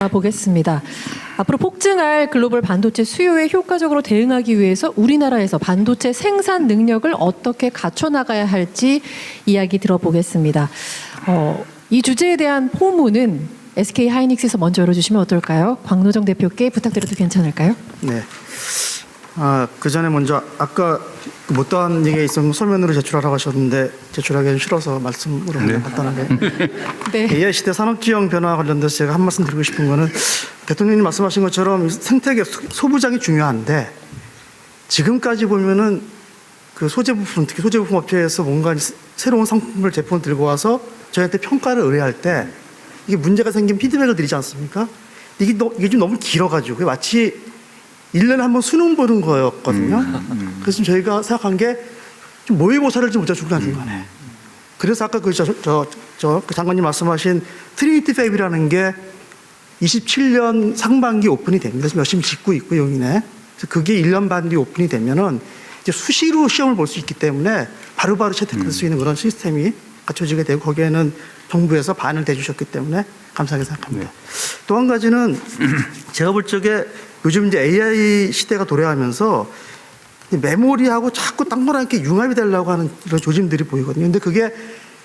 보겠습니다. 앞으로 폭증할 글로벌 반도체 수요에 효과적으로 대응하기 위해서 우리나라에서 반도체 생산 능력을 어떻게 갖춰나가야 할지 이야기 들어보겠습니다. 이 주제에 대한 포문은 SK 하이닉스에서 먼저 열어주시면 어떨까요? 광노정 대표께 부탁드려도 괜찮을까요? 네. 그 전에 먼저 아까 못다한 얘기가 있으면 서면으로 제출하라고 하셨는데 제출하기는 싫어서 말씀으로 간단하게. 네. AI 시대 산업지형 변화 관련돼서 제가 한 말씀 드리고 싶은 거는 대통령님 말씀하신 것처럼 생태계 소부장이 중요한데 지금까지 보면은 그 소재 부품, 특히 소재 부품 업체에서 뭔가 새로운 상품을 제품을 들고 와서 저희한테 평가를 의뢰할 때 이게 문제가 생긴 피드백을 드리지 않습니까? 이게 좀 너무 길어가지고 마치 1년에 한 번 수능 보는 거였거든요. 그래서 저희가 생각한 게 좀 모의고사를 좀 못해주고 가는 거네. 그래서 아까 그 장관님 말씀하신 트리니티 팹이라는 게 27년 상반기 오픈이 됩니다. 지금 열심히 짓고 있고 용인에. 그래서 그게 1년 반 뒤 오픈이 되면은 이제 수시로 시험을 볼 수 있기 때문에 바로바로 채택할 수 있는 그런 시스템이 갖춰지게 되고 거기에는 정부에서 반을 대주셨기 때문에 감사하게 생각합니다. 또 한 가지는 제가 볼 적에 요즘 이제 AI 시대가 도래하면서 메모리하고 자꾸 땅거랑 이렇게 융합이 되려고 하는 이런 조짐들이 보이거든요. 근데 그게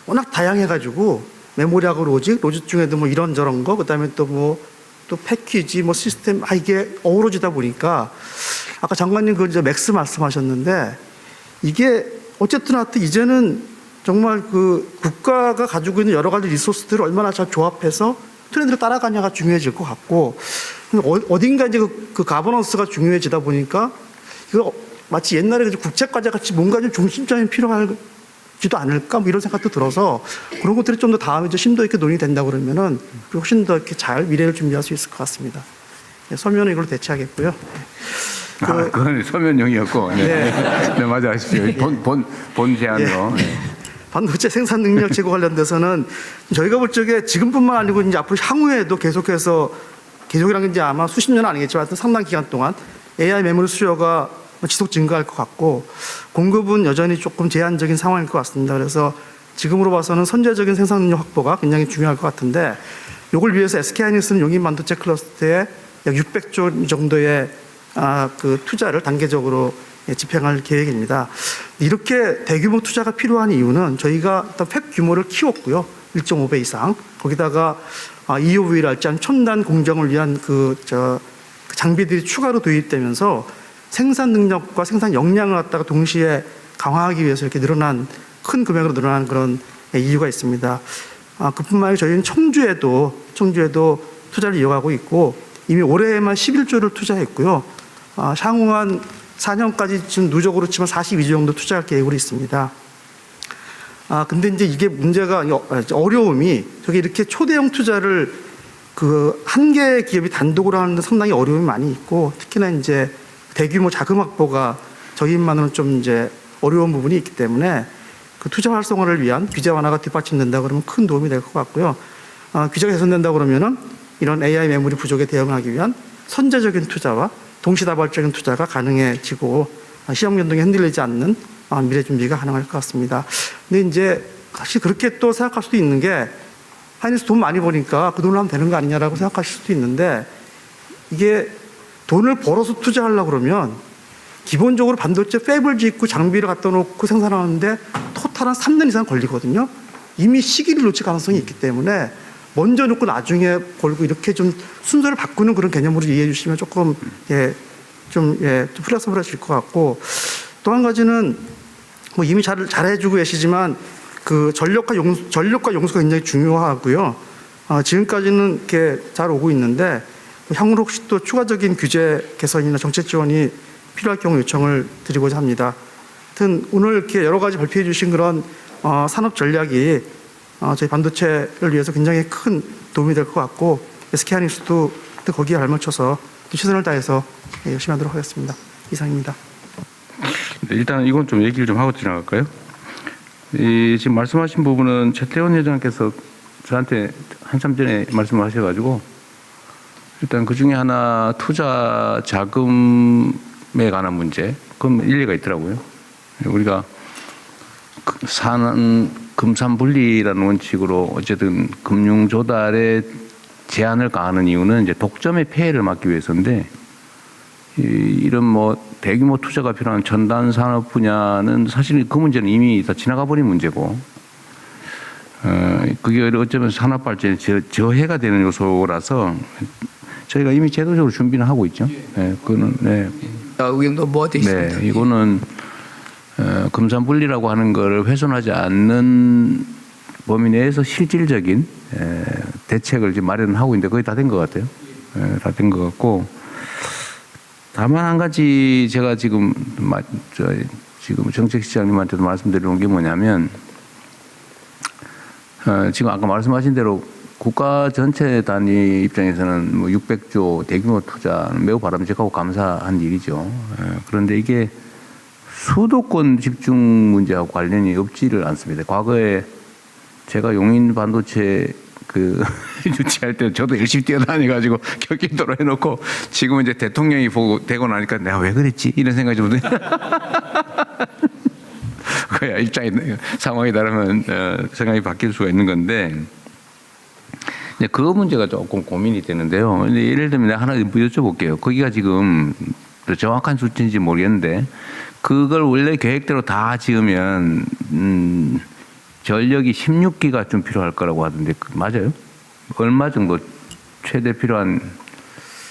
워낙 다양해가지고 메모리하고 로직 중에도 뭐 이런저런 거, 그 다음에 또 패키지, 시스템, 이게 어우러지다 보니까 아까 장관님 그 이제 맥스 말씀하셨는데 이게 어쨌든 하여튼 이제는 정말 그 국가가 가지고 있는 여러 가지 리소스들을 얼마나 잘 조합해서 트렌드를 따라가냐가 중요해질 것 같고 어딘가 이제 그 가버넌스가 중요해지다 보니까 이거 마치 옛날에 국제과제 같이 뭔가 좀 중심점이 필요하지도 않을까 이런 생각도 들어서 그런 것들이 좀 더 다음에 좀 심도 있게 논의된다 그러면은 훨씬 더 이렇게 잘 미래를 준비할 수 있을 것 같습니다. 네, 설명은 이걸로 대체하겠고요. 그건 서면용이었고. 네, 네 맞아 하십시오. 본 제안으로. 네. 반도체 생산 능력 제고 관련돼서는 저희가 볼 적에 지금뿐만 아니고 이제 앞으로 향후에도 계속이라는 게 이제 아마 수십 년은 아니겠지만 상당 기간 동안 AI 메모리 수요가 지속 증가할 것 같고 공급은 여전히 조금 제한적인 상황일 것 같습니다. 그래서 지금으로 봐서는 선제적인 생산 능력 확보가 굉장히 중요할 것 같은데 이걸 위해서 SK하이닉스는 용인 반도체 클러스터에 약 600조 정도의 그 투자를 단계적으로 집행할 계획입니다. 이렇게 대규모 투자가 필요한 이유는 저희가 일단 팹 규모를 키웠고요. 1.5배 이상. 거기다가 EUV랄지 첨단 공정을 위한 그 장비들이 추가로 도입되면서 생산 능력과 생산 역량을 갖다가 동시에 강화하기 위해서 이렇게 큰 금액으로 늘어난 그런 이유가 있습니다. 그뿐만 아니라 저희는 청주에도 투자를 이어가고 있고 이미 올해에만 11조를 투자했고요. 향후 한 4년까지 지금 누적으로 치면 42조 정도 투자할 계획으로 있습니다. 근데 이제 이게 문제가 어려움이 저게 이렇게 초대형 투자를 그 한 개의 기업이 단독으로 하는데 상당히 어려움이 많이 있고 특히나 이제 대규모 자금 확보가 저희만으로는 좀 이제 어려운 부분이 있기 때문에 그 투자 활성화를 위한 규제 완화가 뒷받침된다 그러면 큰 도움이 될 것 같고요. 규제가 개선된다 그러면은 이런 AI 메모리 부족에 대응하기 위한 선제적인 투자와 동시다발적인 투자가 가능해지고 시장 변동에 흔들리지 않는 미래 준비가 가능할 것 같습니다. 근데 이제 사실 그렇게 또 생각할 수도 있는 게 하이닉스 돈 많이 버니까 그 돈을 하면 되는 거 아니냐라고 생각하실 수도 있는데 이게 돈을 벌어서 투자하려고 그러면 기본적으로 반도체 팹을 짓고 장비를 갖다 놓고 생산하는데 토탈 한 3년 이상 걸리거든요. 이미 시기를 놓칠 가능성이 있기 때문에 먼저 놓고 나중에 벌고 이렇게 좀 순서를 바꾸는 그런 개념으로 이해해 주시면 조금 좀 플렉서블해질 것 같고 또 한 가지는 이미 잘해주고 계시지만 그 전력과 용수가 굉장히 중요하고요. 지금까지는 이렇게 잘 오고 있는데 향후로 혹시 또 추가적인 규제 개선이나 정책 지원이 필요할 경우 요청을 드리고자 합니다. 하여튼 오늘 이렇게 여러 가지 발표해 주신 그런 산업 전략이 저희 반도체를 위해서 굉장히 큰 도움이 될 것 같고 SK하이닉스도 거기에 발맞춰서 최선을 다해서 열심히 하도록 하겠습니다. 이상입니다. 일단 이건 좀 얘기를 좀 하고 지나갈까요? 지금 말씀하신 부분은 최태원 회장께서 저한테 한참 전에 말씀을 하셔가지고 일단 그 중에 하나 투자 자금에 관한 문제, 그건 일리가 있더라고요. 우리가 금산분리라는 원칙으로 어쨌든 금융 조달에 제한을 가하는 이유는 이제 독점의 폐해를 막기 위해서인데 이런 뭐 대규모 투자가 필요한 첨단 산업 분야는 사실 그 문제는 이미 다 지나가 버린 문제고 그게 어쩌면 산업 발전에 저해가 되는 요소라서 저희가 이미 제도적으로 준비는 하고 있죠. 네, 그거는 네. 의견도 뭐돼 있습니다. 네, 이거는 금산분리라고 하는 것을 훼손하지 않는 범위 내에서 실질적인 대책을 지금 마련하고 있는데 거의 다 된 것 같아요. 다 된 것 같고 다만 한 가지 제가 지금 정책시장님한테도 말씀드리는 게 뭐냐면 지금 아까 말씀하신 대로 국가 전체 단위 입장에서는 뭐 600조 대규모 투자는 매우 바람직하고 감사한 일이죠. 그런데 이게 수도권 집중 문제하고 관련이 없지를 않습니다. 과거에 제가 용인 반도체 유치할 때 저도 열심히 뛰어다녀가지고 격기도로 해놓고 지금은 이제 대통령이 되고 나니까 내가 왜 그랬지? 이런 생각이 좀 드네요. 그야 입장이 상황에 따르면 생각이 바뀔 수가 있는 건데 이제 그 문제가 조금 고민이 되는데요. 근데 예를 들면 내가 하나 여쭤볼게요. 거기가 지금 정확한 수치인지 모르겠는데 그걸 원래 계획대로 다 지으면 전력이 16기가 좀 필요할 거라고 하던데 맞아요? 얼마 정도 최대 필요한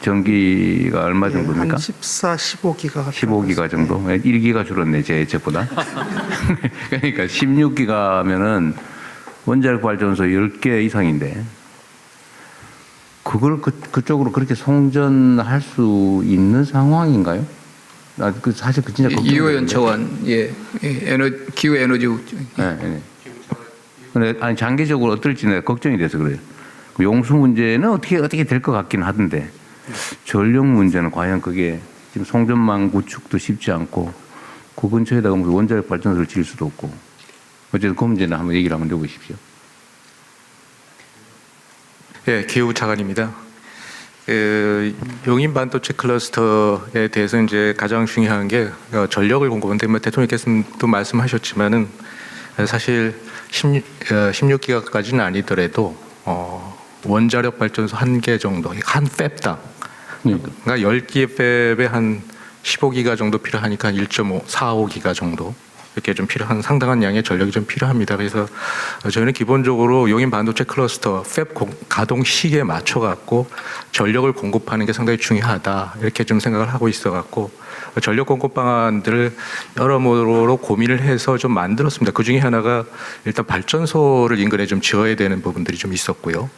전기가 얼마 정도입니까? 한 14, 15기가 15기가 정도? 1기가 줄었네 제 예측보다. 그러니까 16기가면은 원자력 발전소 10개 이상인데 그걸 그쪽으로 그렇게 송전할 수 있는 상황인가요? 사실 그 진짜 이호연 차관 기후 에너지 네. 근데 아니 장기적으로 어떨지 내가 걱정이 돼서 그래요. 용수 문제는 어떻게 될 것 같긴 하던데 전력 문제는 과연 그게 지금 송전망 구축도 쉽지 않고 그 근처에다가 무슨 원자력 발전소를 지을 수도 없고 어쨌든 그 문제는 한번 얘기를 한번 해보십시오. 예, 기후 차관입니다. 용인 반도체 클러스터에 대해서 이제 가장 중요한 게 전력을 공급하는데 뭐 대통령께서도 말씀하셨지만은 사실 16기가까지는 아니더라도 원자력 발전소 1개 정도 한 팹당 그러니까 10개 팹에 한 15기가 정도 필요하니까 한 1.5, 4~5기가 정도 이렇게 좀 필요한 상당한 양의 전력이 좀 필요합니다. 그래서 저희는 기본적으로 용인 반도체 클러스터 팹 가동 시기에 맞춰 갖고 전력을 공급하는 게 상당히 중요하다 이렇게 좀 생각을 하고 있어 갖고 전력 공급 방안들을 여러모로 고민을 해서 좀 만들었습니다. 그 중에 하나가 일단 발전소를 인근에 좀 지어야 되는 부분들이 좀 있었고요.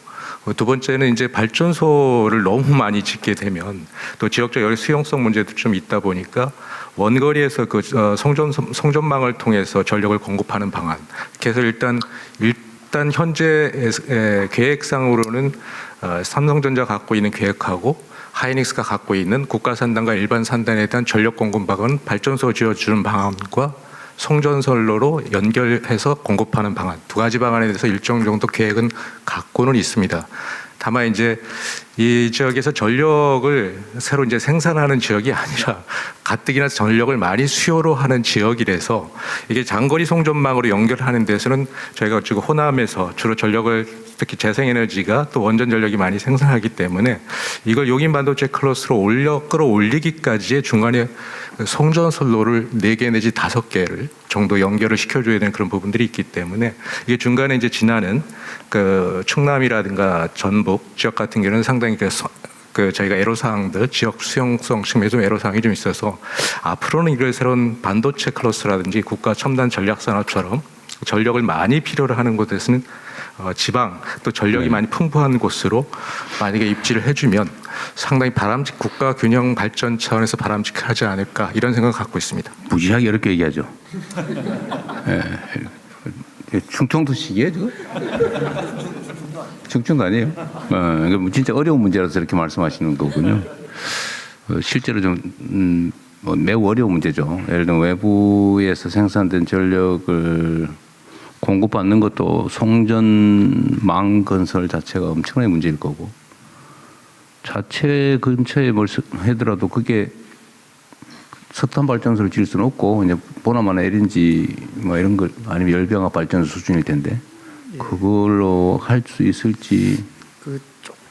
두 번째는 이제 발전소를 너무 많이 짓게 되면 또 지역적 수용성 문제도 좀 있다 보니까 원거리에서 그 송전망을 통해서 전력을 공급하는 방안. 그래서 일단 현재 계획상으로는 삼성전자 갖고 있는 계획하고 하이닉스가 갖고 있는 국가 산단과 일반 산단에 대한 전력 공급 방안, 발전소 지어주는 방안과 송전선로로 연결해서 공급하는 방안 두 가지 방안에 대해서 일정 정도 계획은 갖고는 있습니다. 다만 이제 이 지역에서 전력을 새로 이제 생산하는 지역이 아니라 가뜩이나 전력을 많이 수요로 하는 지역이라서 이게 장거리 송전망으로 연결하는 데서는 저희가 지금 호남에서 주로 전력을 특히 재생에너지가 또 원전 전력이 많이 생산하기 때문에 이걸 용인 반도체 클러스로 끌어올리기까지의 중간에 송전선로를 4개 내지 5개를 정도 연결을 시켜줘야 되는 그런 부분들이 있기 때문에 이게 중간에 이제 지나는 그 충남이라든가 전북 지역 같은 경우는 상당히 그 저희가 애로사항들 지역 수용성 측면에 좀 애로사항이 좀 있어서 앞으로는 이런 새로운 반도체 클러스라든지 국가 첨단 전략 산업처럼 전력을 많이 필요로 하는 곳에서는 지방 또 전력이 많이 풍부한 곳으로 만약에 입지를 해주면 상당히 국가 균형 발전 차원에서 바람직하지 않을까 이런 생각을 갖고 있습니다. 무지하게 어렵게 얘기하죠. 충청도식이에요, 저거? 충청도 아니에요? 진짜 어려운 문제라서 이렇게 말씀하시는 거군요. 실제로 좀 매우 어려운 문제죠. 예를 들면 외부에서 생산된 전력을 공급받는 것도 송전망 건설 자체가 엄청나게 문제일 거고 자체 근처에 뭘 하더라도 그게 석탄 발전소를 지을 수는 없고 이제 보나마나 LNG 뭐 이런 것 아니면 열병합 발전소 수준일 텐데 그걸로 할 수 있을지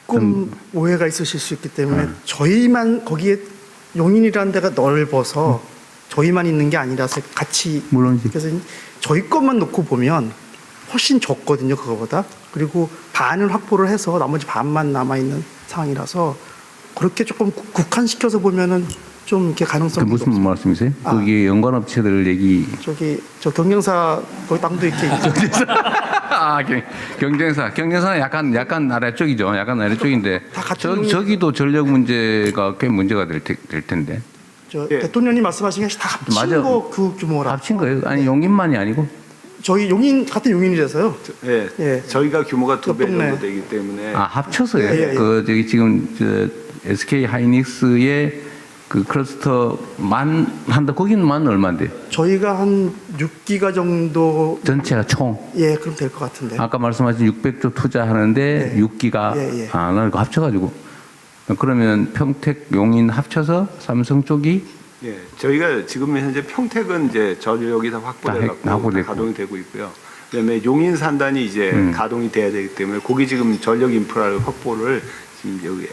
조금 오해가 있으실 수 있기 때문에 저희만 거기에 용인이라는 데가 넓어서 저희만 있는 게 아니라서 같이 물론이지. 그래서 저희 것만 놓고 보면 훨씬 적거든요 그거보다. 그리고 반을 확보를 해서 나머지 반만 남아 있는 상황이라서 그렇게 조금 국한시켜서 보면은 좀 이렇게 그 가능성이 무슨 말씀이세요? 그게 연관업체들 얘기. 저기 저 경영사 거기 땅도 이렇게 있죠. 아, 경쟁사는 약간 아래쪽이죠. 약간 아래쪽인데 다 같은 저기도 전력 문제가 꽤 문제가 될 텐데. 저 대통령님 말씀하신 게 다 합친 맞아. 거 그 규모라. 합친 거예요? 아니 용인만이 아니고. 저희 용인 같은 용인이라서요. 예, 예. 저희가 규모가 2배 옆 동네. 정도 되기 때문에 아 합쳐서요. 예, 예. 그 저기 지금 SK 하이닉스의 그 클러스터만 한다. 거기는만 얼마인데? 저희가 한 6기가 정도 전체가 총. 예 그럼 될 것 같은데. 아까 말씀하신 600조 투자하는데 네. 6기가 예, 예. 아, 나 이거 합쳐가지고 그러면 평택, 용인 합쳐서 삼성 쪽이 예, 저희가 지금 현재 평택은 이제 전력이 다 확보돼 갖고 확보됐고. 가동이 되고 있고요. 그다음에 용인 산단이 이제 가동이 돼야 되기 때문에 거기 지금 전력 인프라를 확보를 지금 여기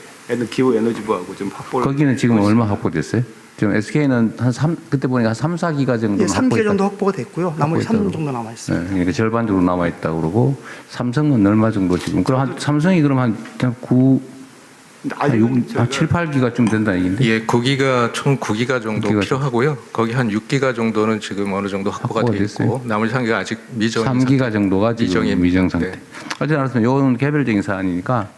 기후 에너지부하고 좀 확보를 거기는 지금 하고 얼마 있습니다. 확보됐어요? 지금 SK는 그때 보니까 한 3, 4기가 정도 예, 3개 정도 확보가 됐고요. 나머지 확보했다고 3 정도 남아 있어요. 네, 그러니까 절반 정도 남아 있다고 그러고 삼성은 얼마 정도 지금? 그럼 한 삼성이 그럼 한 9, 한 6, 한 7, 8기가쯤 된다 얘기인데. 예, 9기가 총 9기가 정도 9기가 필요하고요. 거기 한 6기가 정도는 지금 어느 정도 확보가 확보가 돼 있고 됐어요? 나머지 3기가 아직 미정 3기가 정도가 지금 미정 상태. 네. 어쨌든 알았습니다. 이건 개별적인 사안이니까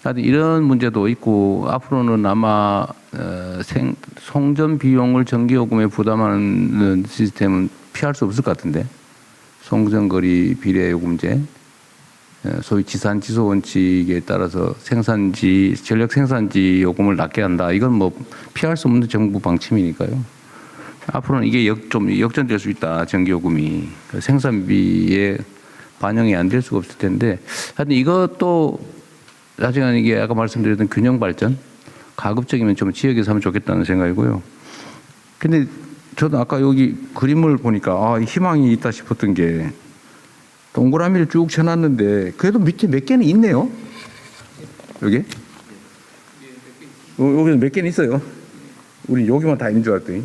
하여튼 이런 문제도 있고 앞으로는 아마 송전 비용을 전기요금에 부담하는 시스템은 피할 수 없을 것 같은데 송전거리 비례요금제 소위 지산지소 원칙에 따라서 전력 생산지 요금을 낮게 한다. 이건 뭐 피할 수 없는 정부 방침이니까요. 앞으로는 이게 좀 역전될 수 있다. 전기요금이 생산비에 반영이 안 될 수가 없을 텐데 하여튼 이것도 나중에 이게 아까 말씀드렸던 균형 발전 가급적이면 좀 지역에서 하면 좋겠다는 생각이고요. 근데 저도 아까 여기 그림을 보니까 아, 희망이 있다 싶었던 게 동그라미를 쭉 쳐놨는데 그래도 밑에 몇 개는 있네요. 여기? 여기 몇 개는 있어요. 우리 여기만 다 있는 줄 알았더니.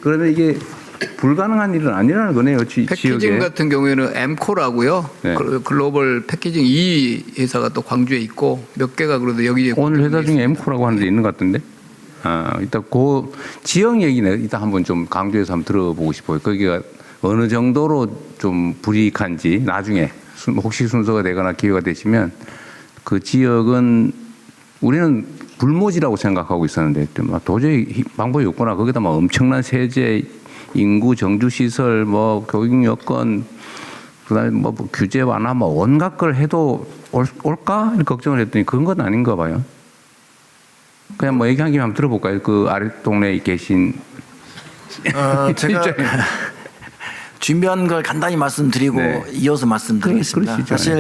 그러면 이게 불가능한 일은 아니라는 거네요. 패키징 지역에. 같은 경우에는 엠코라고요. 네. 글로벌 패키징 2 회사가 또 광주에 있고 몇 개가 그래도 여기 오늘 회사 중에 엠코라고 하는 데 있는 것 같은데. 아, 이따 그 지역 얘기는 이따 한번 좀 강조해서 한번 들어보고 싶어요. 거기가 어느 정도로 좀 불이익한지 나중에 혹시 순서가 되거나 기회가 되시면 그 지역은 우리는 불모지라고 생각하고 있었는데 도저히 방법이 없구나. 거기다 막 엄청난 세제, 인구 정주 시설, 뭐 교육 여건, 그다음에 뭐 규제 완화, 뭐 온갖 걸 해도 올까 걱정을 했더니 그런 건 아닌가 봐요. 그냥 뭐 얘기한 김에 한번 들어볼까요? 그 아래 동네에 계신 제가 준비한 걸 간단히 말씀드리고 네. 이어서 말씀드리겠습니다. 그러시죠. 사실